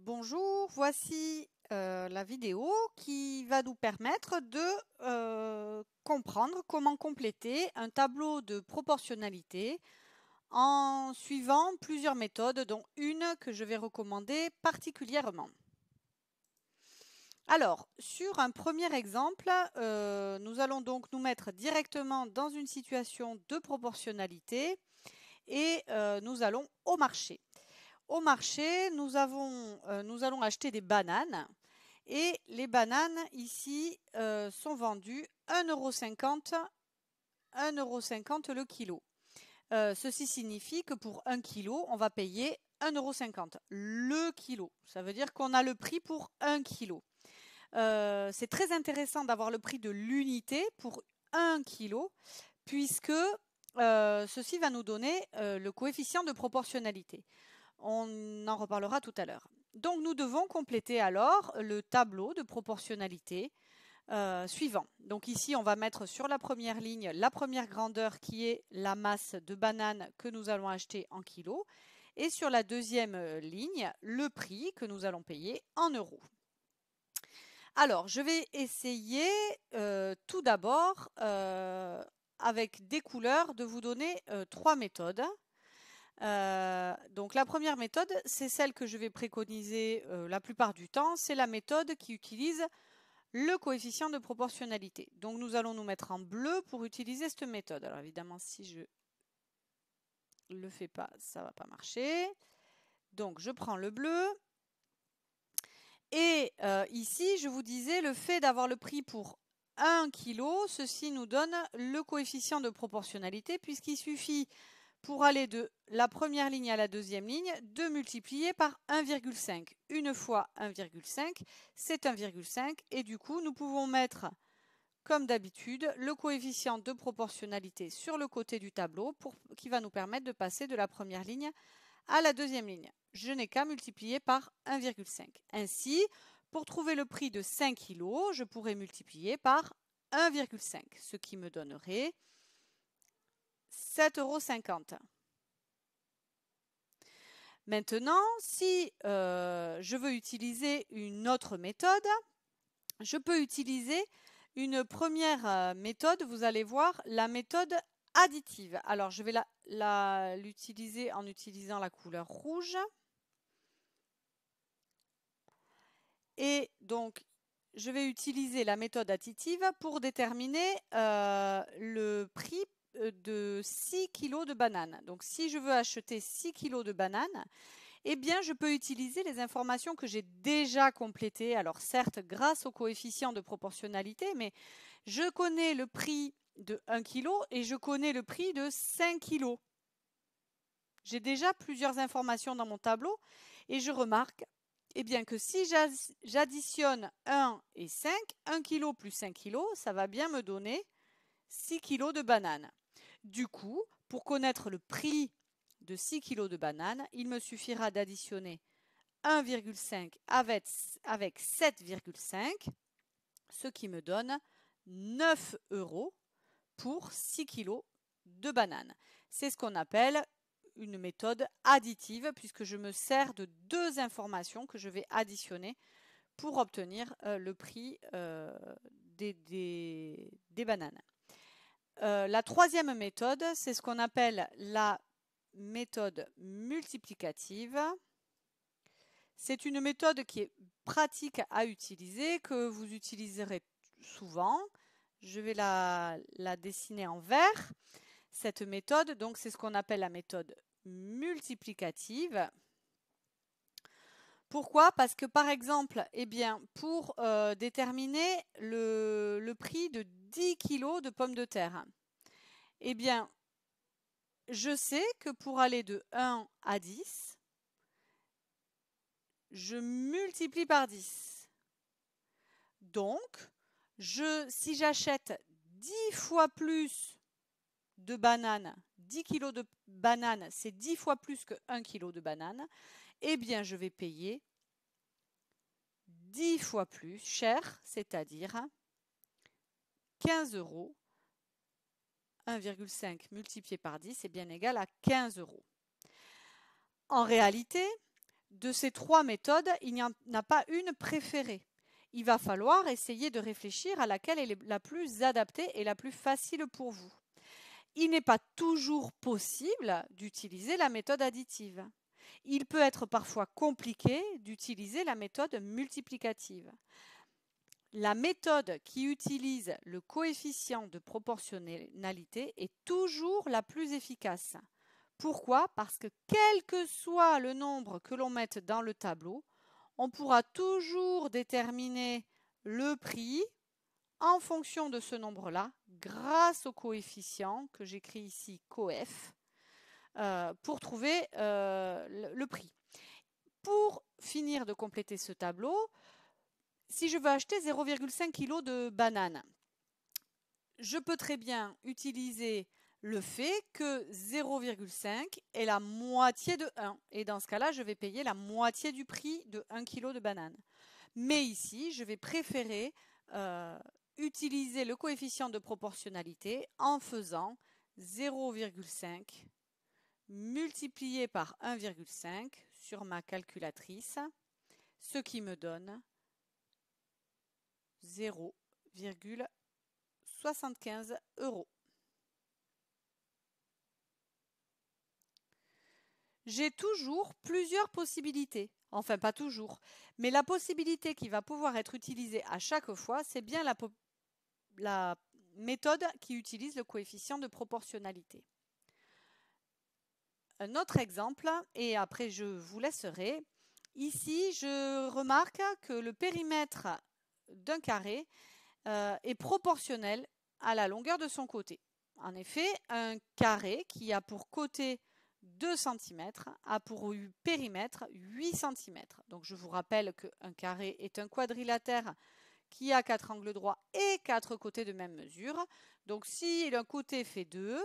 Bonjour, voici la vidéo qui va nous permettre de comprendre comment compléter un tableau de proportionnalité en suivant plusieurs méthodes, dont une que je vais recommander particulièrement. Alors, sur un premier exemple, nous allons donc nous mettre directement dans une situation de proportionnalité et nous allons au marché. Au marché, nous allons acheter des bananes et les bananes ici sont vendues 1,50 €, 1,50 € le kilo. Ceci signifie que pour 1 kilo, on va payer 1,50 € le kilo. Ça veut dire qu'on a le prix pour 1 kilo. C'est très intéressant d'avoir le prix de l'unité pour 1 kilo puisque ceci va nous donner le coefficient de proportionnalité. On en reparlera tout à l'heure. Donc nous devons compléter alors le tableau de proportionnalité suivant. Donc ici, on va mettre sur la première ligne la première grandeur qui est la masse de bananes que nous allons acheter en kilos. Et sur la deuxième ligne, le prix que nous allons payer en euros. Alors, je vais essayer tout d'abord, avec des couleurs, de vous donner 3 méthodes. Donc la première méthode, c'est celle que je vais préconiser la plupart du temps, c'est la méthode qui utilise le coefficient de proportionnalité. Donc nous allons nous mettre en bleu pour utiliser cette méthode. Alors évidemment, si je ne le fais pas, ça ne va pas marcher. Donc je prends le bleu. Et ici, je vous disais, le fait d'avoir le prix pour 1 kg, ceci nous donne le coefficient de proportionnalité puisqu'il suffit pour aller de la première ligne à la deuxième ligne, de multiplier par 1,5. Une fois 1,5, c'est 1,5 et du coup, nous pouvons mettre, comme d'habitude, le coefficient de proportionnalité sur le côté du tableau qui va nous permettre de passer de la première ligne à la deuxième ligne. Je n'ai qu'à multiplier par 1,5. Ainsi, pour trouver le prix de 5 kg, je pourrais multiplier par 1,5, ce qui me donnerait 7,50 €. Maintenant, si je veux utiliser une autre méthode, je peux utiliser une première méthode, vous allez voir, la méthode additive. Alors, je vais l'utiliser en utilisant la couleur rouge. Et donc, je vais utiliser la méthode additive pour déterminer le prix de 6 kg de bananes. Donc, si je veux acheter 6 kg de bananes, eh bien, je peux utiliser les informations que j'ai déjà complétées. Alors, certes, grâce au coefficient de proportionnalité, mais je connais le prix de 1 kg et je connais le prix de 5 kg. J'ai déjà plusieurs informations dans mon tableau et je remarque bien, que si j'additionne 1 et 5, 1 kg plus 5 kg, ça va bien me donner 6 kg de bananes. Du coup, pour connaître le prix de 6 kg de bananes, il me suffira d'additionner 1,5 avec 7,5, ce qui me donne 9 € pour 6 kg de bananes. C'est ce qu'on appelle une méthode additive puisque je me sers de deux informations que je vais additionner pour obtenir le prix des bananes. La troisième méthode, c'est ce qu'on appelle la méthode multiplicative. C'est une méthode qui est pratique à utiliser, que vous utiliserez souvent. Je vais la dessiner en vert. Cette méthode, donc, c'est ce qu'on appelle la méthode multiplicative. Pourquoi? Parce que par exemple, pour déterminer le prix de 10 kg de pommes de terre, je sais que pour aller de 1 à 10, je multiplie par 10. Donc, si j'achète 10 fois plus de bananes, 10 kg de bananes, c'est 10 fois plus que 1 kg de bananes, je vais payer 10 fois plus cher, c'est-à-dire 15 €. 1,5 multiplié par 10 est bien égal à 15 €. En réalité, de ces trois méthodes, il n'y en a pas une préférée. Il va falloir essayer de réfléchir à laquelle est la plus adaptée et la plus facile pour vous. Il n'est pas toujours possible d'utiliser la méthode additive. Il peut être parfois compliqué d'utiliser la méthode multiplicative. La méthode qui utilise le coefficient de proportionnalité est toujours la plus efficace. Pourquoi? Parce que quel que soit le nombre que l'on mette dans le tableau, on pourra toujours déterminer le prix en fonction de ce nombre-là, grâce au coefficient que j'écris ici, coef, pour trouver le prix. Pour finir de compléter ce tableau, si je veux acheter 0,5 kg de bananes, je peux très bien utiliser le fait que 0,5 est la moitié de 1. Et dans ce cas-là, je vais payer la moitié du prix de 1 kg de bananes. Mais ici, je vais préférer utiliser le coefficient de proportionnalité en faisant 0,5 multiplié par 1,5 sur ma calculatrice, ce qui me donne 0,75 €. J'ai toujours plusieurs possibilités. Enfin, pas toujours. Mais la possibilité qui va pouvoir être utilisée à chaque fois, c'est bien la méthode qui utilise le coefficient de proportionnalité. Un autre exemple, et après je vous laisserai. Ici, je remarque que le périmètre d'un carré est proportionnel à la longueur de son côté. En effet, un carré qui a pour côté 2 cm a pour périmètre 8 cm. Donc je vous rappelle qu'un carré est un quadrilatère qui a 4 angles droits et 4 côtés de même mesure. Donc si l'un côté fait 2,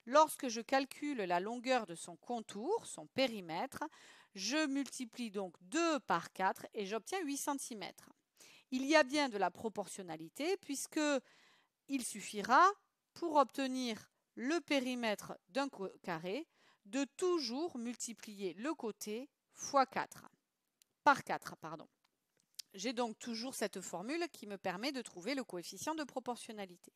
lorsque je calcule la longueur de son contour, son périmètre, je multiplie donc 2 par 4 et j'obtiens 8 cm. Il y a bien de la proportionnalité puisque il suffira pour obtenir le périmètre d'un carré de toujours multiplier le côté fois 4, par 4. J'ai donc toujours cette formule qui me permet de trouver le coefficient de proportionnalité.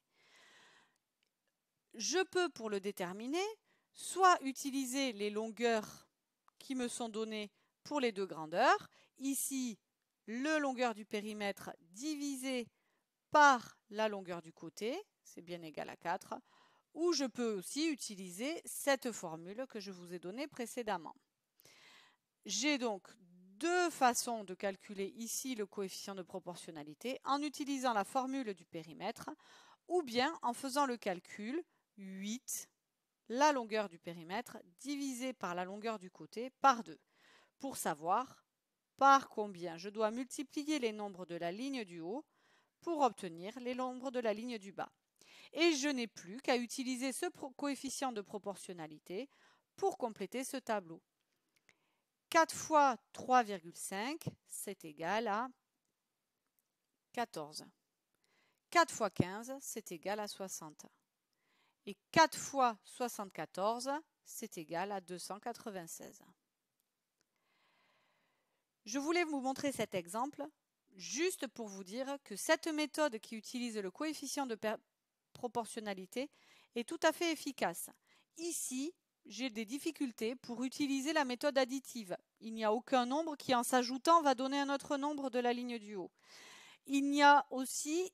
Je peux, pour le déterminer, soit utiliser les longueurs qui me sont données pour les deux grandeurs. Ici, la longueur du périmètre divisé par la longueur du côté, c'est bien égal à 4. Ou je peux aussi utiliser cette formule que je vous ai donnée précédemment. J'ai donc deux façons de calculer ici le coefficient de proportionnalité, en utilisant la formule du périmètre ou bien en faisant le calcul 8, la longueur du périmètre divisé par la longueur du côté par 2, pour savoir par combien je dois multiplier les nombres de la ligne du haut pour obtenir les nombres de la ligne du bas. Et je n'ai plus qu'à utiliser ce coefficient de proportionnalité pour compléter ce tableau. 4 fois 3,5, c'est égal à 14. 4 fois 15, c'est égal à 60. Et 4 fois 74, c'est égal à 296. Je voulais vous montrer cet exemple juste pour vous dire que cette méthode qui utilise le coefficient de proportionnalité est tout à fait efficace. Ici, j'ai des difficultés pour utiliser la méthode additive. Il n'y a aucun nombre qui, en s'ajoutant, va donner un autre nombre de la ligne du haut. Il y a aussi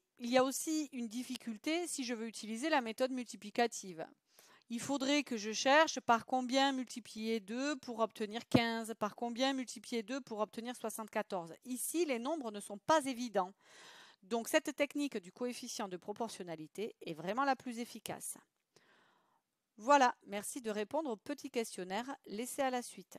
une difficulté si je veux utiliser la méthode multiplicative. Il faudrait que je cherche par combien multiplier 2 pour obtenir 15, par combien multiplier 2 pour obtenir 74. Ici, les nombres ne sont pas évidents. Donc cette technique du coefficient de proportionnalité est vraiment la plus efficace. Voilà, merci de répondre au petit questionnaire laissé à la suite.